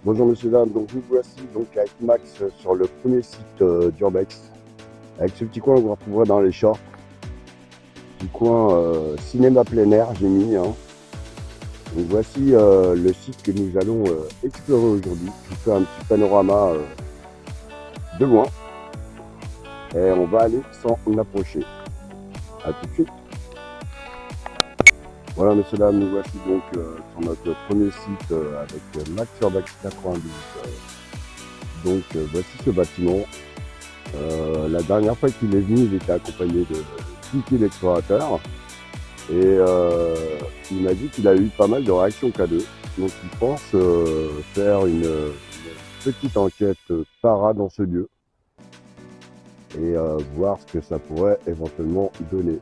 Bonjour messieurs dames, donc nous voici donc avec Max sur le premier site d'Urbex. Avec ce petit coin, on vous retrouvera dans les shorts. Petit coin cinéma plein air, j'ai mis. Donc voici le site que nous allons explorer aujourd'hui. Je vous fais un petit panorama de loin. Et on va aller sans approcher. A tout de suite. Voilà messieurs dames, nous voici donc sur notre premier site avec Max Urbex 92. Voici ce bâtiment. La dernière fois qu'il est venu, il était accompagné de Tiki l'explorateur. Et il m'a dit qu'il a eu pas mal de réactions K2. Donc il pense faire une petite enquête para dans ce lieu. Et voir ce que ça pourrait éventuellement donner.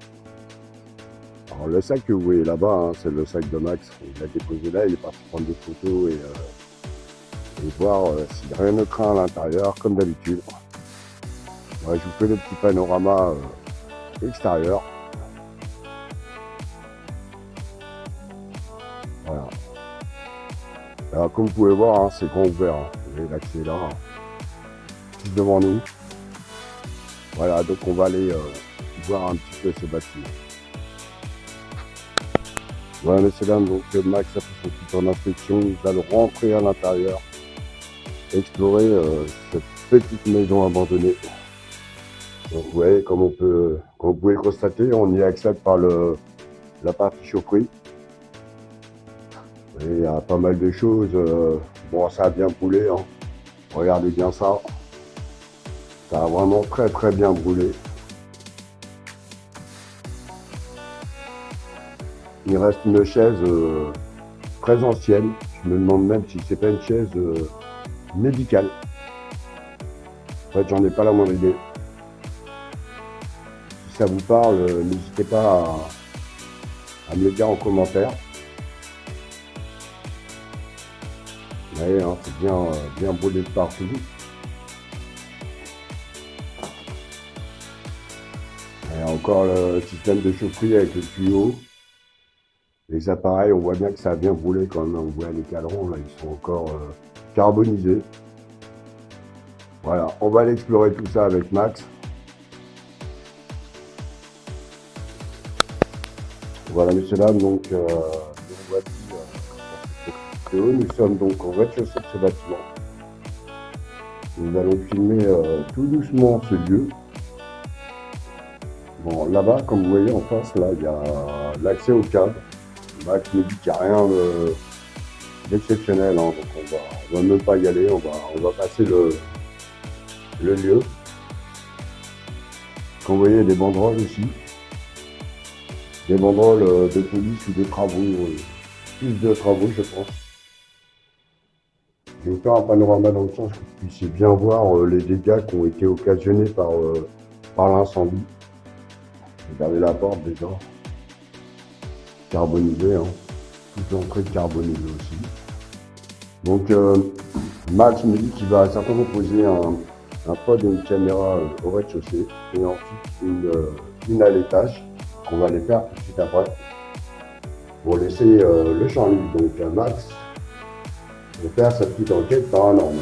Alors le sac que vous voyez là-bas, hein, c'est le sac de Max. Il l'a déposé là, il est parti prendre des photos et voir si rien ne craint à l'intérieur, comme d'habitude. Ouais, je vous fais le petit panorama extérieur. Voilà. Alors, comme vous pouvez voir, hein, c'est grand ouvert. Hein. Vous voyez l'accès là, juste devant nous. Voilà, donc on va aller voir un petit peu ce bâtiment. Voilà, messieurs dames, donc Max a fait son petit tour d'inspection. Nous allons rentrer à l'intérieur, explorer cette petite maison abandonnée. Donc, vous voyez, comme vous pouvez le constater, on y accède par la partie chaufferie. Et il y a pas mal de choses. Bon, ça a bien brûlé. Hein. Regardez bien ça. Ça a vraiment très très bien brûlé. Il reste une chaise très ancienne. Je me demande même si c'est pas une chaise médicale. En fait, j'en ai pas la moindre idée. Si ça vous parle, n'hésitez pas à me le dire en commentaire. Vous voyez, hein, c'est bien brûlé de partout. Et encore le système de chaufferie avec le tuyau. Les appareils, on voit bien que ça a bien brûlé quand même. On voit les cadrans, là, ils sont encore carbonisés. Voilà, on va aller explorer tout ça avec Max. Voilà, messieurs, dames, donc nous sommes donc au rez-de-chaussée de ce bâtiment. Nous allons filmer tout doucement ce lieu. Bon, là-bas, comme vous voyez en face, là, il y a l'accès au cadre. Max me dit qu'il n'y a rien d'exceptionnel, hein, donc on va même pas y aller, on va passer le lieu. Comme vous voyez, il y a des banderoles aussi. Des banderoles de police ou de travaux, plus de travaux, je pense. Je vais vous faire un panorama dans le sens que vous puissiez bien voir les dégâts qui ont été occasionnés par l'incendie. Regardez la porte déjà. Carbonisée, hein. Toute l'entrée carbonisée aussi. Donc Max me dit qu'il va certainement poser un pod et une caméra au rez-de-chaussée et ensuite une à l'étage qu'on va aller faire tout de suite après pour laisser le champ libre. Donc Max va faire sa petite enquête paranormale.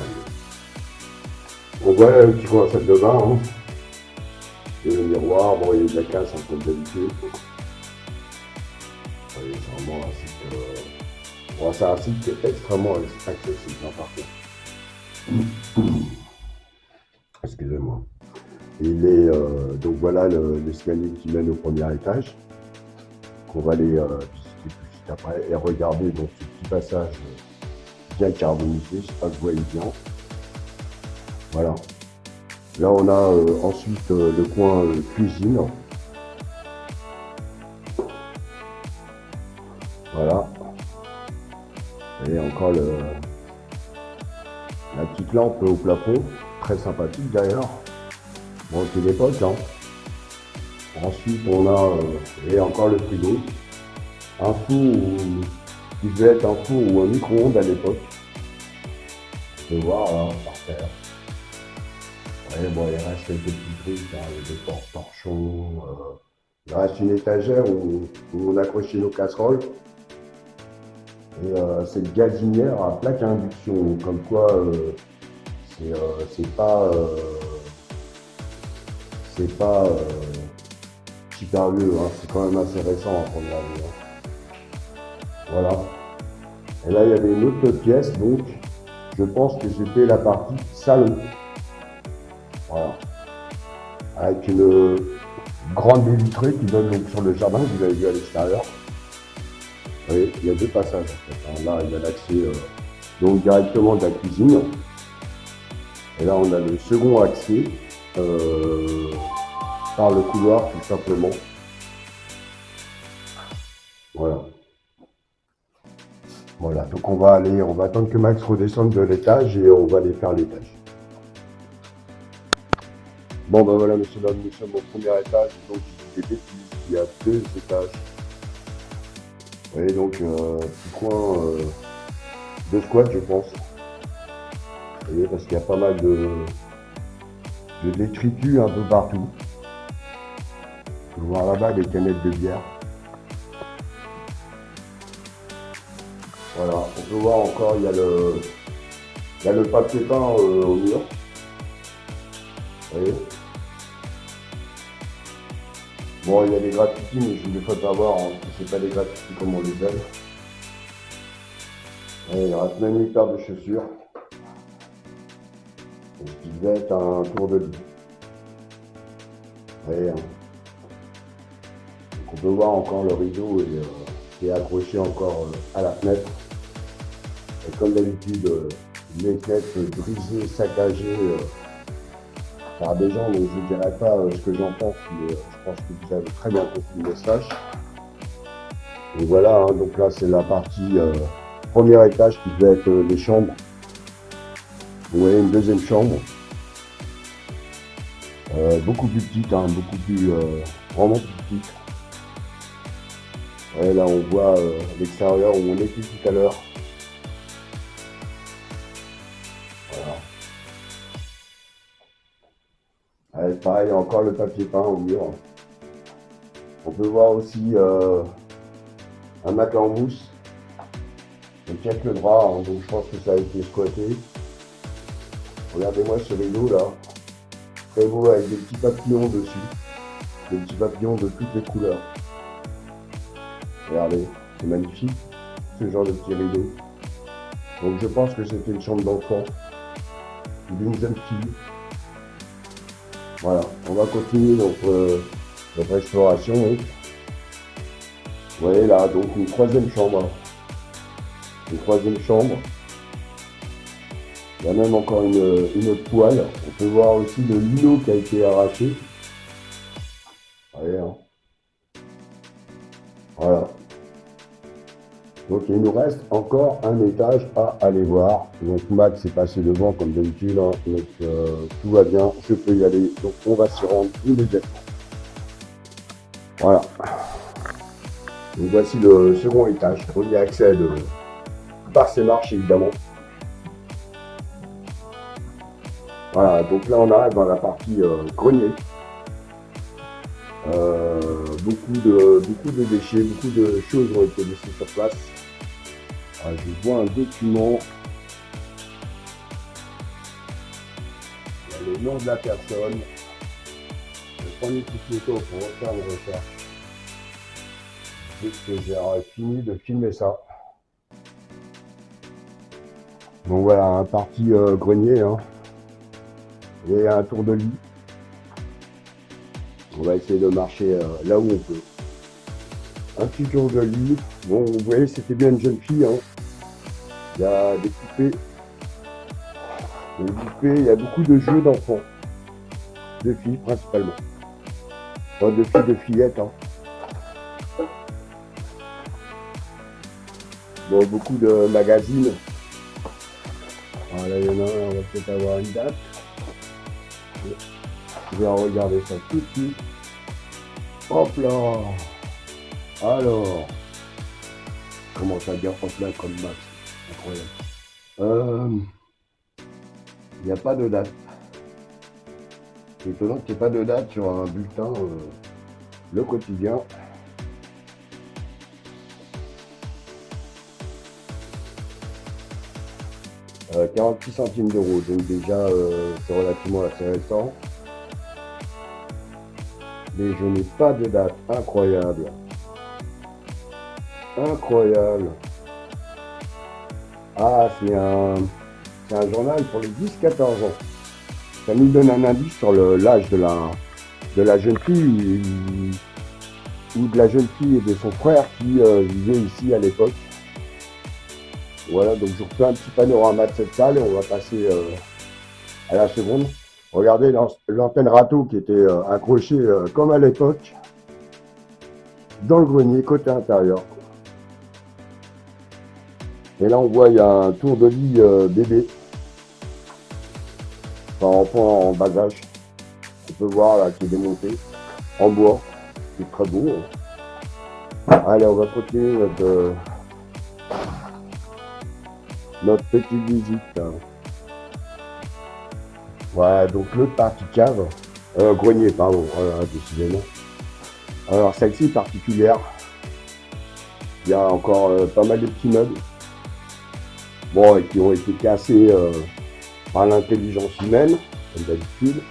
On voit un petit coin à salle de bain, hein. Et le miroir, bon il y a de la casse un peu d'habitude. C'est vraiment un site, bon, c'est un site qui est extrêmement accessible, hein, par contre. Excusez-moi. Il est donc voilà l'escalier qui mène au premier étage qu'on va aller visiter tout de suite après et regarder donc ce petit passage bien carbonisé, je ne sais pas que vous voyez bien. Voilà. Là on a ensuite le coin cuisine. Voilà. Et encore la petite lampe au plafond, très sympathique d'ailleurs. Bon, c'est l'époque, hein. Ensuite, on a, et encore le frigo, un four qui devait être un four ou un micro-ondes à l'époque. Vous pouvez voir, là, par terre. Ouais, bon, il reste quelques petits trucs, hein, des porte-torchons. Il reste une étagère où on accrochait nos casseroles. Et cette gazinière à plaque à induction, comme quoi c'est pas super vieux, hein. C'est quand même assez récent à prendre la vie, hein. Voilà. Et là, il y avait une autre pièce, donc je pense que c'était la partie salon. Voilà. Avec une grande baie vitrée qui donne donc sur le jardin que vous avez vu à l'extérieur. Vous voyez, il y a deux passages en fait, hein. Là, il y a l'accès donc directement de la cuisine. Et là, on a le second accès par le couloir tout simplement. Voilà. Voilà, donc on va attendre que Max redescende de l'étage et on va aller faire l'étage. Bon ben voilà monsieur l'homme, nous sommes au premier étage, donc il y a deux étages. Vous voyez donc petit coin de squat je pense. Vous voyez, parce qu'il y a pas mal de détritus un peu partout. Vous pouvez voir là-bas des canettes de bière. Voilà, on peut voir encore, il y a le papier peint au mur. Vous voyez. Bon, il y a des graffitis, mais je ne les fais pas voir, hein, parce que c'est pas des graffitis comme on les aime. Et il reste même une paire de chaussures. Ce qui devait être un tour de lit. Vous voyez, hein. Donc on peut voir encore le rideau qui est accroché encore à la fenêtre. Et comme d'habitude, les fenêtres brisées, saccagées par des gens, donc je ne dirai pas ce que j'en pense, mais je pense que vous avez très bien compris le message. Donc voilà, hein, donc là c'est la partie premier étage qui devait être les chambres. Vous voyez une deuxième chambre, beaucoup plus petite, hein, beaucoup plus vraiment plus petite. Et là on voit l'extérieur où on était tout à l'heure. Voilà. Pareil, il y a encore le papier peint au mur. On peut voir aussi un matelas en mousse. Il tient que le drap, hein, donc je pense que ça a été squatté. Regardez-moi ce rideau là. Très beau avec des petits papillons dessus. Des petits papillons de toutes les couleurs. Regardez, c'est magnifique, ce genre de petit rideau. Donc je pense que c'était une chambre d'enfant, d'une jeune fille. Voilà, on va continuer notre exploration. Oui. Vous voyez là, donc une troisième chambre. Une troisième chambre. Il y a même encore une autre toile. On peut voir aussi le lino qui a été arraché. Vous voyez, hein. Voilà. Donc il nous reste encore un étage à aller voir. Donc Max est passé devant comme d'habitude, hein. Donc tout va bien, je peux y aller. Donc on va s'y rendre immédiatement. Voilà. Donc voici le second étage. On y accède par ces marches évidemment. Voilà, donc là on arrive dans la partie grenier. Beaucoup de déchets, beaucoup de choses ont été laissées sur place. Alors, je vois un document. Il y a le nom de la personne. Je vais prendre une petite photo pour refaire une recherche. Dès que j'ai fini de filmer ça. Donc voilà, un parti grenier. Hein. Et un tour de lit. On va essayer de marcher là où on peut. Un petit tour de lit. Bon, vous voyez, c'était bien une jeune fille. Hein. Il y a des poupées. Il y a beaucoup de jeux d'enfants. De filles principalement. Enfin, de filles, de fillettes. Hein. Bon, beaucoup de magazines. Voilà, il y en a un, on va peut-être avoir une date. Je vais regarder ça tout de suite. Hop là. Alors. Comment ça dire hop là comme Max. Incroyable. Il n'y a pas de date. C'est étonnant qu'il n'y ait pas de date sur un bulletin Le Quotidien. 46 centimes d'euros, donc déjà c'est relativement assez récent. Mais je n'ai pas de date, incroyable. Incroyable. Ah, c'est un journal pour les 10-14 ans. Ça nous donne un indice sur l'âge de la jeune fille ou de la jeune fille et de son frère qui vivait ici à l'époque. Voilà, donc je refais un petit panorama de cette salle et on va passer à la seconde. Regardez l'antenne râteau qui était accrochée comme à l'époque dans le grenier côté intérieur. Et là on voit il y a un tour de lit bébé. Enfin, en bas âge. On peut voir là qui est démonté en bois. C'est très beau. Allez, on va continuer notre petite visite. Voilà, donc l'autre partie cave, grenier, pardon, décidément. Alors celle-ci est particulière. Il y a encore pas mal de petits meubles. Bon, et qui ont été cassés par l'intelligence humaine, comme d'habitude.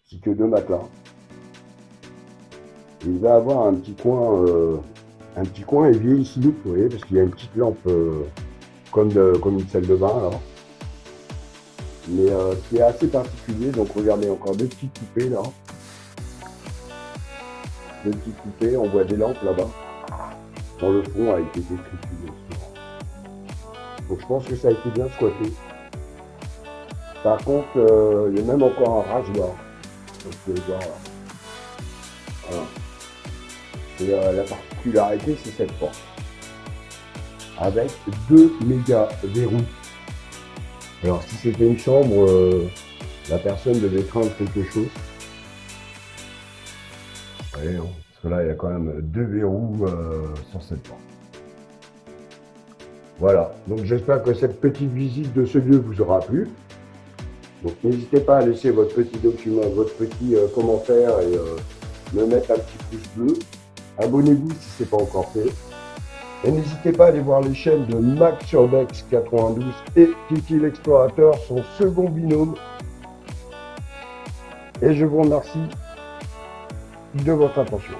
C'est que 2 matelas. Et il va avoir un petit coin évier ici, vous voyez, parce qu'il y a une petite lampe comme une salle de bain là. Mais c'est assez particulier, donc regardez encore 2 petites poupées là. 2 petites poupées, on voit des lampes là-bas. Dans le fond avec des écritures. Donc je pense que ça a été bien squatté. Par contre, il y a même encore un rasoir. Donc voir là. Voilà. Et la particularité, c'est cette porte. Avec 2 méga verrous. Alors si c'était une chambre, la personne devait craindre quelque chose. Voyez, hein, parce que là, il y a quand même 2 verrous sur cette porte. Voilà, donc j'espère que cette petite visite de ce lieu vous aura plu. Donc n'hésitez pas à laisser votre petit document, votre petit commentaire et me mettre un petit pouce bleu. Abonnez-vous si ce n'est pas encore fait. Et n'hésitez pas à aller voir les chaînes de Max Urbex 92 et Kiki l'Explorateur, son second binôme. Et je vous remercie de votre attention.